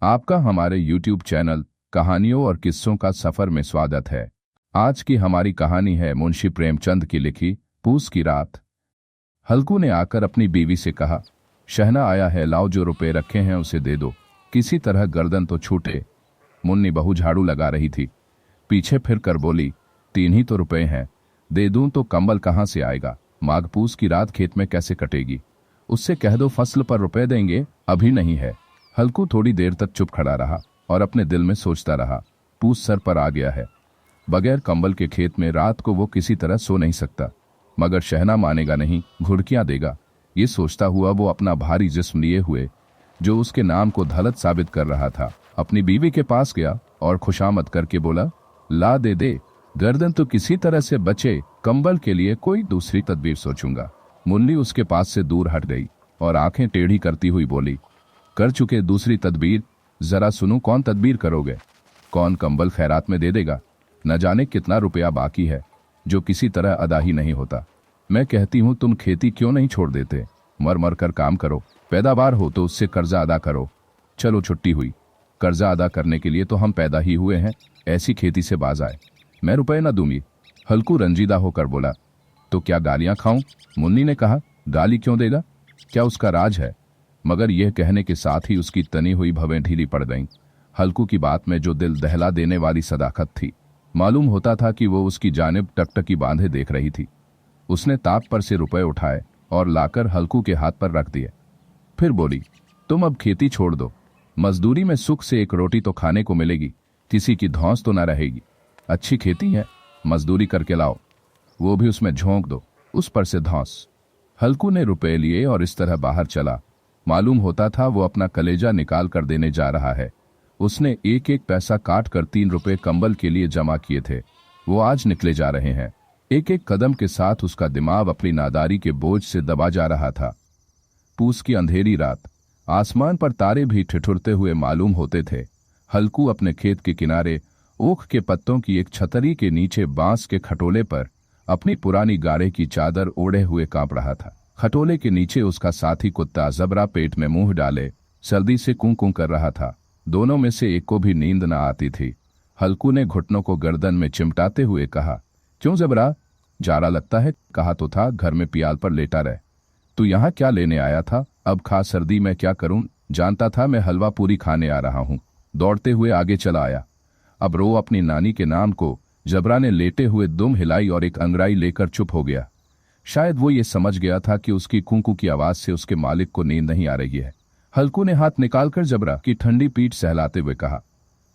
आपका हमारे YouTube channel कहानियों और किस्सों का सफर में स्वागत है। आज की हमारी कहानी है मुंशी प्रेमचंद की लिखी पूस की रात। हल्कू ने आकर अपनी बीवी से कहा, शहना आया है, लाओ जो रुपए रखे हैं उसे दे दो, किसी तरह गर्दन तो छूटे। मुन्नी बहू झाड़ू लगा रही थी, पीछे फिर कर बोली, 3 ही तो रुपए हैं, दे दूं तो कंबल कहाँ से आएगा, माघ पूस की रात खेत में कैसे कटेगी। उससे कह दो फसल पर रुपए देंगे, अभी नहीं है। हल्कू थोड़ी देर तक चुप खड़ा रहा और अपने दिल में सोचता रहा, पूस सर पर आ गया है, बगैर कंबल के खेत में रात को वो किसी तरह सो नहीं सकता। मगर शहना मानेगा नहीं, घुड़कियां देगा। ये सोचता हुआ वो अपना भारी जिस्म लिए हुए, जो उसके नाम को धलत साबित कर रहा था, अपनी बीवी के पास गया और खुशामद करके बोला, ला दे दे, गर्दन तो किसी तरह से बचे, कंबल के लिए कोई दूसरी तदबीर सोचूंगा। मुन्नी उसके पास से दूर हट गई और आंखें टेढ़ी करती हुई बोली, कर चुके दूसरी तदबीर, जरा सुनूं कौन तदबीर करोगे। कौन कंबल खैरात में दे देगा, न जाने कितना रुपया बाकी है जो किसी तरह अदा ही नहीं होता। मैं कहती हूं तुम खेती क्यों नहीं छोड़ देते, मर मर कर काम करो, पैदावार हो तो उससे कर्जा अदा करो। चलो छुट्टी हुई, कर्जा अदा करने के लिए तो हम पैदा ही हुए हैं, ऐसी खेती से बाज आए। मैं रुपए न दूंगी। हल्कू रंजीदा होकर बोला, तो क्या गालियां खाऊं। मुन्नी ने कहा, गाली क्यों देगा, क्या उसका राज है। मगर यह कहने के साथ ही उसकी तनी हुई भवें ढीली पड़ गईं। हल्कू की बात में जो दिल दहला देने वाली सदाकत थी, मालूम होता था कि वो उसकी जानिब टकटकी बांधे देख रही थी। उसने ताक पर से रुपए उठाए और लाकर हल्कू के हाथ पर रख दिए। फिर बोली, तुम अब खेती छोड़ दो, मजदूरी में सुख से एक रोटी तो खाने को मिलेगी, किसी की धौंस तो न रहेगी। अच्छी खेती है, मजदूरी करके लाओ, वो भी उसमें झोंक दो, उस पर से धौंस। हल्कू ने रुपए लिए और इस तरह बाहर चला। मालूम होता था वो अपना कलेजा निकाल कर देने जा रहा है। उसने एक एक पैसा काट कर 3 रुपए कंबल के लिए जमा किए थे, वो आज निकले जा रहे हैं। एक एक कदम के साथ उसका दिमाग अपनी नादारी के बोझ से दबा जा रहा था। पूस की अंधेरी रात, आसमान पर तारे भी ठिठुरते हुए मालूम होते थे। हल्कू अपने खेत के किनारे ओख के पत्तों की एक छतरी के नीचे बांस के खटोले पर अपनी पुरानी गारे की चादर ओढ़े हुए कांप रहा था। खटोले के नीचे उसका साथी कुत्ता जबरा पेट में मुंह डाले सर्दी से कूं कूं कर रहा था। दोनों में से एक को भी नींद न आती थी। हल्कू ने घुटनों को गर्दन में चिमटाते हुए कहा, क्यों जबरा, जाड़ा लगता है। कहा तो था घर में पियाल पर लेटा रहे, तू यहाँ क्या लेने आया था। अब खा, सर्दी में क्या करूं, जानता था मैं हलवा पूरी खाने आ रहा हूं। दौड़ते हुए आगे चला आया। अब रो अपनी नानी के नाम को जबरा ने लेटे हुए दुम हिलाई और एक अंगड़ाई लेकर चुप हो गया। शायद वो ये समझ गया था कि उसकी कूकू की आवाज से उसके मालिक को नींद नहीं आ रही है। हल्कू ने हाथ निकालकर जबरा की ठंडी पीठ सहलाते हुए कहा,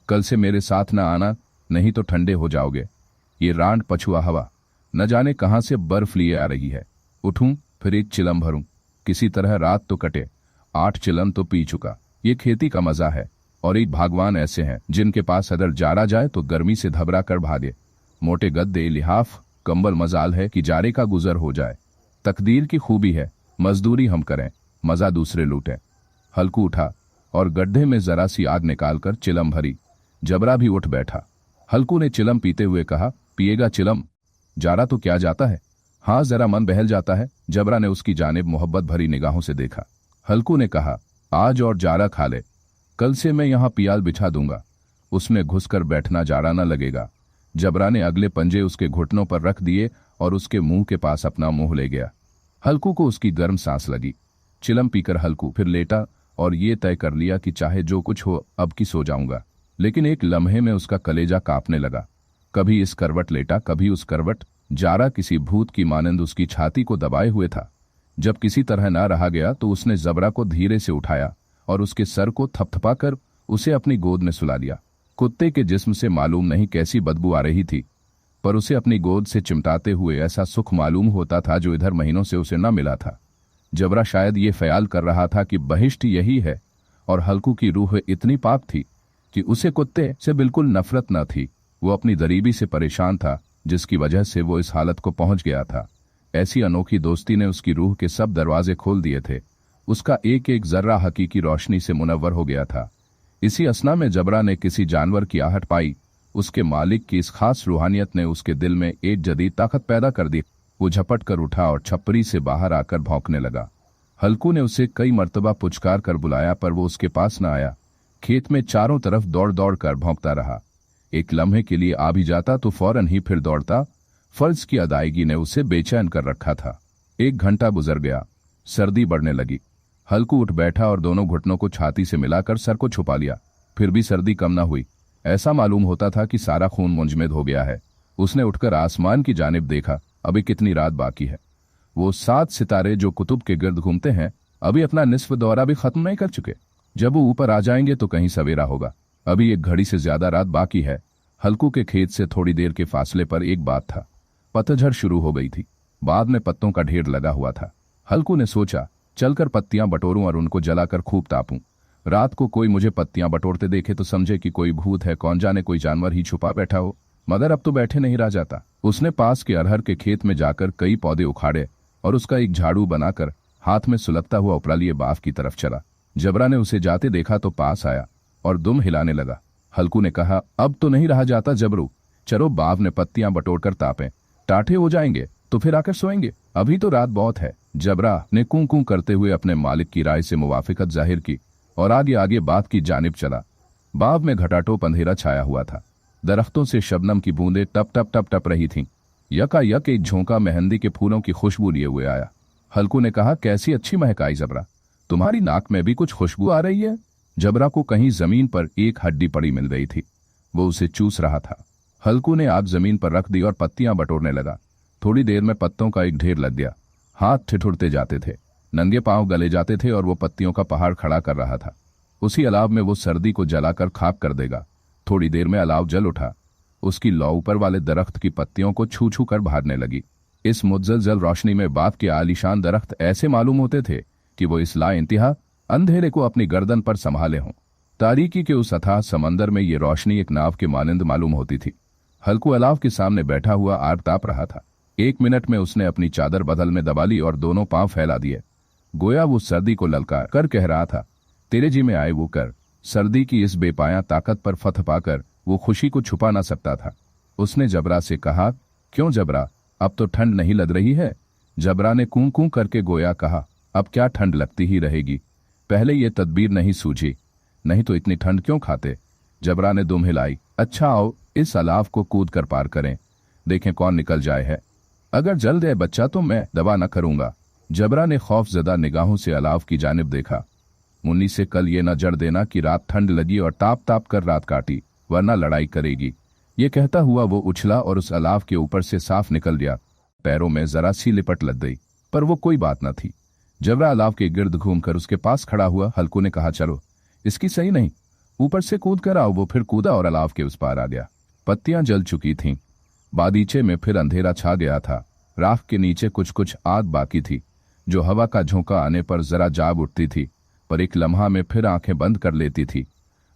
कल से मेरे साथ न आना, नहीं तो ठंडे हो जाओगे। ये रांड पछुआ हवा न जाने कहां से बर्फ लिए आ रही है। उठूं फिर एक चिलम भरूं, किसी तरह रात तो कटे। 8 चिलम तो पी चुका। ये खेती का मजा है, और एक भगवान ऐसे हैं जिनके पास अगर जारा जाए तो गर्मी से घबरा कर भागे। मोटे गद्दे, लिहाफ, कंबल मजाल है कि जारे का गुजर हो जाए। तकदीर की खूबी है, मजदूरी हम करें, मजा दूसरे लूटें। हल्कू उठा और गड्ढे में जरा सी आग निकालकर चिलम भरी। जबरा भी उठ बैठा। हल्कू ने चिलम पीते हुए कहा, पिएगा चिलम, जारा तो क्या जाता है। हाँ, जरा मन बहल जाता है। जबरा ने उसकी जानिब मोहब्बत भरी निगाहों से देखा। हल्कू ने कहा, आज और जारा खा ले, कल से मैं यहाँ पियाल बिछा दूंगा, उसमें घुसकर बैठना जारा न लगेगा। जबरा ने अगले पंजे उसके घुटनों पर रख दिए और उसके मुंह के पास अपना मुंह ले गया। हल्कू को उसकी गर्म सांस लगी। चिलम पीकर हल्कू फिर लेटा और ये तय कर लिया कि चाहे जो कुछ हो अब की सो जाऊंगा। लेकिन एक लम्हे में उसका कलेजा कांपने लगा। कभी इस करवट लेटा, कभी उस करवट। जारा किसी भूत की मानंद उसकी छाती को दबाए हुए था। जब किसी तरह ना रहा गया तो उसने जबरा को धीरे से उठाया और उसके सर को थपथपाकर उसे अपनी गोद में सुला लिया। कुत्ते के जिस्म से मालूम नहीं कैसी बदबू आ रही थी, पर उसे अपनी गोद से चिमटाते हुए ऐसा सुख मालूम होता था जो इधर महीनों से उसे न मिला था। जबरा शायद ये ख्याल कर रहा था कि बहिश्त यही है, और हल्कू की रूह इतनी पाक थी कि उसे कुत्ते से बिल्कुल नफरत न थी। वो अपनी गरीबी से परेशान था, जिसकी वजह से वो इस हालत को पहुंच गया था। ऐसी अनोखी दोस्ती ने उसकी रूह के सब दरवाजे खोल दिए थे। उसका एक एक जर्रा हकीकी रोशनी से मुनव्वर हो गया था। इसी असना में जबरा ने किसी जानवर की आहट पाई। उसके मालिक की इस खास रूहानियत ने उसके दिल में एक जदीद ताकत पैदा कर दी। वो झपट कर उठा और छपरी से बाहर आकर भौंकने लगा। हल्कू ने उसे कई मर्तबा पुचकार कर बुलाया, पर वो उसके पास न आया। खेत में चारों तरफ दौड़ दौड़ कर भौंकता रहा। एक लम्हे के लिए आ भी जाता तो फौरन ही फिर दौड़ता। फर्ज की अदायगी ने उसे बेचैन कर रखा था। 1 घंटा गुजर गया। सर्दी बढ़ने लगी। हल्कू उठ बैठा और दोनों घुटनों को छाती से मिलाकर सर को छुपा लिया। फिर भी सर्दी कम न हुई। ऐसा मालूम होता था कि सारा खून मुंजमद हो गया है। उसने उठकर आसमान की जानिब देखा। अभी कितनी रात बाकी है। वो 7 सितारे जो कुतुब के गिर्द घूमते हैं अभी अपना निस्फ दौरा भी खत्म नहीं कर चुके। जब वो ऊपर आ जाएंगे तो कहीं सवेरा होगा। अभी 1 घड़ी से ज्यादा रात बाकी है। हल्कू के खेत से थोड़ी देर के फासले पर एक बात था। पतझड़ शुरू हो गई थी। बाद में पत्तों का ढेर लगा हुआ था। हल्कू ने सोचा, चलकर पत्तियां बटोरूं और उनको जलाकर खूब तापूं। रात को कोई मुझे पत्तियां बटोरते देखे तो समझे कि कोई भूत है, कौन जाने कोई जानवर ही छुपा बैठा हो। मगर अब तो बैठे नहीं रह जाता। उसने पास के अरहर के खेत में जाकर कई पौधे उखाड़े और उसका एक झाड़ू बनाकर हाथ में सुलगता हुआ उपरा लिए बाफ की तरफ चला। जबरा ने उसे जाते देखा तो पास आया और दुम हिलाने लगा। हल्कू ने कहा, अब तो नहीं रहा जाता जबरू, चलो बाव ने पत्तियां बटोरकर तापें। टाठे हो जाएंगे तो फिर आकर सोएंगे, अभी तो रात बहुत है। जबरा ने कूं कूं करते हुए अपने मालिक की राय से मुवाफिकत जाहिर की और आगे आगे बात की जानिब चला। बाव में घटाटोप अंधेरा छाया हुआ था। दरख्तों से शबनम की बूंदें टप टप टप टप रही थीं। यकायक एक झोंका मेहंदी के फूलों की खुशबू लिए हुए आया। हल्कू ने कहा, कैसी अच्छी महक आई जबरा, तुम्हारी नाक में भी कुछ खुशबू आ रही है। जबरा को कहीं जमीन पर एक हड्डी पड़ी मिल गई थी। वो उसे चूस रहा था। हल्कू ने आग जमीन पर रख दी और पत्तियां बटोरने लगा। थोड़ी देर में पत्तों का एक ढेर लग गया। हाथ ठिठुरते जाते थे, नंगे पांव गले जाते थे और वो पत्तियों का पहाड़ खड़ा कर रहा था। उसी अलाव में वो सर्दी को जलाकर खाक कर देगा। थोड़ी देर में अलाव जल उठा। उसकी लौ ऊपर वाले दरख्त की पत्तियों को छू छू कर भागने लगी। इस मुज्जल रोशनी में बाप के आलीशान दरख्त ऐसे मालूम होते थे कि वो इस ला इंतहा अंधेरे को अपनी गर्दन पर संभाले हों। तारीकी के उस अथाह समंदर में ये रोशनी एक नाव के मानिंद मालूम होती थी। हल्कू अलाव के सामने बैठा हुआ आग ताप रहा था। 1 मिनट में उसने अपनी चादर बदल में दबा ली और दोनों पांव फैला दिए। गोया वो सर्दी को ललकार कर कह रहा था, तेरे जी में आए वो कर। सर्दी की इस बेपाया ताकत पर फथ पाकर वो खुशी को छुपा ना सकता था। उसने जबरा से कहा, क्यों जबरा, अब तो ठंड नहीं लग रही है? जबरा ने कूं कूं करके गोया कहा, अब क्या ठंड लगती ही रहेगी, पहले ये तदबीर नहीं सूझी, नहीं तो इतनी ठंड क्यों खाते। जबरा ने दुम हिलाई, अच्छा आओ इस अलाव को कूद कर पार करें, देखें कौन निकल जाए है। अगर जल दे बच्चा तो मैं दबा न करूंगा। जबरा ने खौफजदा निगाहों से अलाव की जानिब देखा। मुन्नी से कल ये न जड़ देना कि रात ठंड लगी और ताप ताप कर रात काटी, वरना लड़ाई करेगी। ये कहता हुआ वो उछला और उस अलाव के ऊपर से साफ निकल गया। पैरों में जरा सी लिपट लग गई, पर वो कोई बात न थी। जबरा अलाव के गिर्द घूमकर उसके पास खड़ा हुआ। हल्कू ने कहा, चलो इसकी सही नहीं, ऊपर से कूद कर आओ। वो फिर कूदा और अलाव के उस पार आ गया। पत्तियां जल चुकी थीं। बागीचे में फिर अंधेरा छा गया था। राख के नीचे कुछ कुछ आग बाकी थी, जो हवा का झोंका आने पर जरा जाग उठती थी, पर एक लम्हा में फिर आंखें बंद कर लेती थी।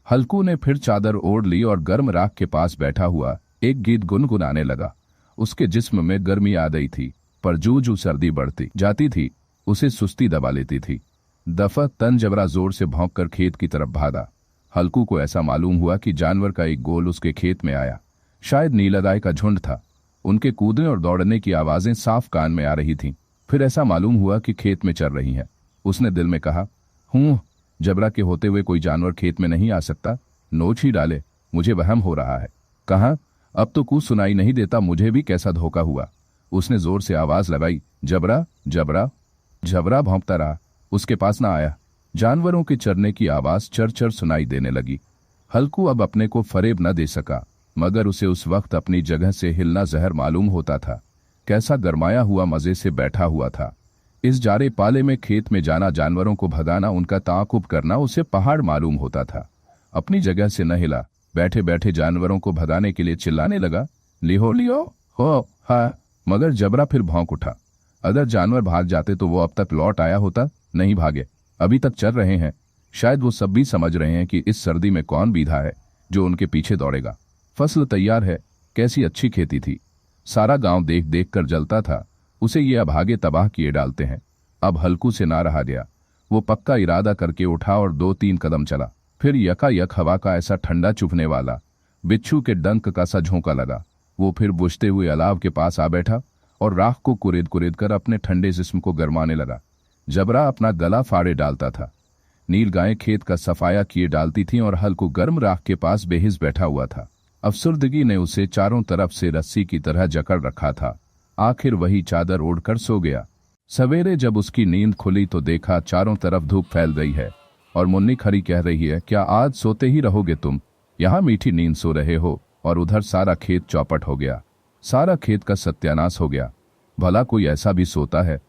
हल्कू ने फिर चादर ओढ़ ली और गर्म राख के पास बैठा हुआ एक गीत गुनगुनाने लगा। उसके जिस्म में गर्मी आ गई थी, पर जू जू सर्दी बढ़ती जाती थी उसे सुस्ती दबा लेती थी। दफा तन जबरा जोर से भौंक कर खेत की तरफ भागा। हल्कू को ऐसा मालूम हुआ कि जानवर का एक गोल उसके खेत में आया। शायद नीलगाय का झुंड था। उनके कूदने और दौड़ने की आवाजें साफ कान में आ रही थीं। फिर ऐसा मालूम हुआ कि खेत में चल रही हैं। उसने दिल में कहा, जबरा के होते हुए कोई जानवर खेत में नहीं आ सकता, नोच ही डाले, मुझे वहम हो रहा है। कहाँ, अब तो कुछ सुनाई नहीं देता, मुझे भी कैसा धोखा हुआ। उसने जोर से आवाज लगाई, जबरा जबरा। जबरा भौंकता रहा, उसके पास ना आया। जानवरों के चरने की आवाज चर चर सुनाई देने लगी। हल्कू अब अपने को फरेब न दे सका, मगर उसे उस वक्त अपनी जगह से हिलना जहर मालूम होता था। कैसा गरमाया हुआ मजे से बैठा हुआ था। इस जारे पाले में खेत में जाना, जानवरों को भगाना, उनका ताकुब करना उसे पहाड़ मालूम होता था। अपनी जगह से न हिला, बैठे बैठे जानवरों को भगाने के लिए चिल्लाने लगा, लिहो लियो हो हा। मगर जबरा फिर भौंक उठा। अगर जानवर भाग जाते तो वो अब तक लौट आया होता, नहीं भागे, अभी तक चल रहे हैं। शायद वो सब भी समझ रहे हैं कि इस सर्दी में कौन बीधा है जो उनके पीछे दौड़ेगा। फसल तैयार है, कैसी अच्छी खेती थी। सारा गांव देख देख कर जलता था, उसे ये अभागे तबाह किए डालते हैं। अब हल्कू से ना रहा गया। वो पक्का इरादा करके उठा और 2-3 कदम चला। फिर यकायक हवा का ऐसा ठंडा चुभने वाला बिच्छू के डंक का सा झोंका लगा। वो फिर बुझते हुए अलाव के पास आ बैठा और राख को कुरेद कुरेद कर अपने ठंडे जिस्म को गरमाने लगा। जबरा अपना गला फाड़े डालता था। नील गायें खेत का सफाया किए डालती थीं और हल्कू गर्म राख के पास बेहिस बैठा हुआ था। अफसुर्दगी ने उसे चारों तरफ से रस्सी की तरह जकड़ रखा था। आखिर वही चादर ओढ़कर सो गया। सवेरे जब उसकी नींद खुली तो देखा चारों तरफ धूप फैल रही है और मुन्नी खरी कह रही है, क्या आज सोते ही रहोगे तुम? यहाँ मीठी नींद सो रहे हो और उधर सारा खेत चौपट हो गया। सारा खेत का सत्यानाश हो गया। भला कोई ऐसा भी सोता है?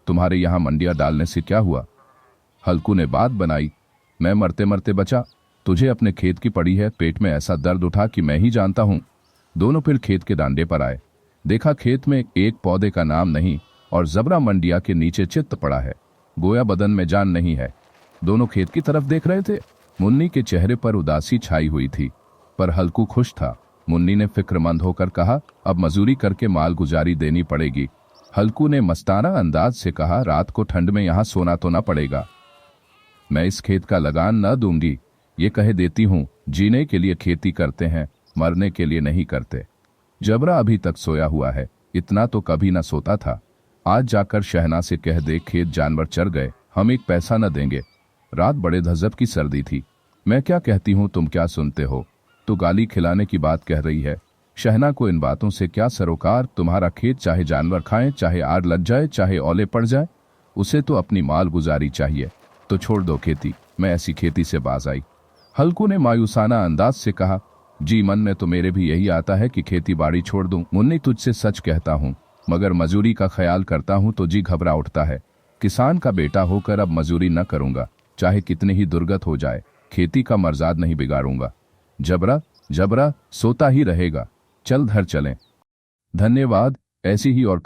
तुम्हारे यहाँ मंडिया डालने से क्या हुआ? हल्कू ने बात बनाई। मैं मरते मरते बचा। तुझे अपने खेत की पड़ी है। पेट में ऐसा दर्द उठा कि मैं ही जानता हूँ। दोनों फिर खेत के डांडे पर आए। देखा खेत में एक पौधे का नाम नहीं और जबरा मंडिया के नीचे चित्त पड़ा है। गोया बदन में जान नहीं है। दोनों खेत की तरफ देख रहे थे। मुन्नी के चेहरे पर उदासी छाई हुई थी, पर हल्कू खुश था। मुन्नी ने फिक्रमंद होकर कहा, अब मजूरी करके माल गुजारी देनी पड़ेगी। हल्कू ने मस्ताना अंदाज से कहा, रात को ठंड में यहाँ सोना तो न पड़ेगा। मैं इस खेत का लगान न दूंगी। ये कह देती हूँ, जीने के लिए खेती करते हैं, मरने के लिए नहीं करते। जबरा अभी तक सोया हुआ है। इतना तो कभी न सोता था। आज जाकर शहना से कह दे, खेत जानवर चर गए, हम एक पैसा न देंगे। रात बड़े धजब की सर्दी थी। मैं क्या कहती हूँ तुम क्या सुनते हो? तो गाली खिलाने की बात कह रही है। शहना को इन बातों से क्या सरोकार? तुम्हारा खेत चाहे जानवर खाएं, चाहे आग लग जाए, चाहे ओले पड़ जाए, उसे तो अपनी माल गुजारी चाहिए। तो छोड़ दो खेती। मैं ऐसी खेती से बाज आई। हल्कू ने मायूसाना अंदाज से कहा, जी मन में तो मेरे भी यही आता है कि खेती बाड़ी छोड़ दूं। मुन्नी, तुझसे सच कहता हूँ, मगर मजूरी का ख्याल करता हूँ तो जी घबरा उठता है। किसान का बेटा होकर अब मजूरी न करूंगा, चाहे कितनी ही दुर्गत हो जाए। खेती का मर्जाद नहीं बिगाड़ूंगा। जबरा जबरा सोता ही रहेगा। चल घर चलें। धन्यवाद। ऐसी ही और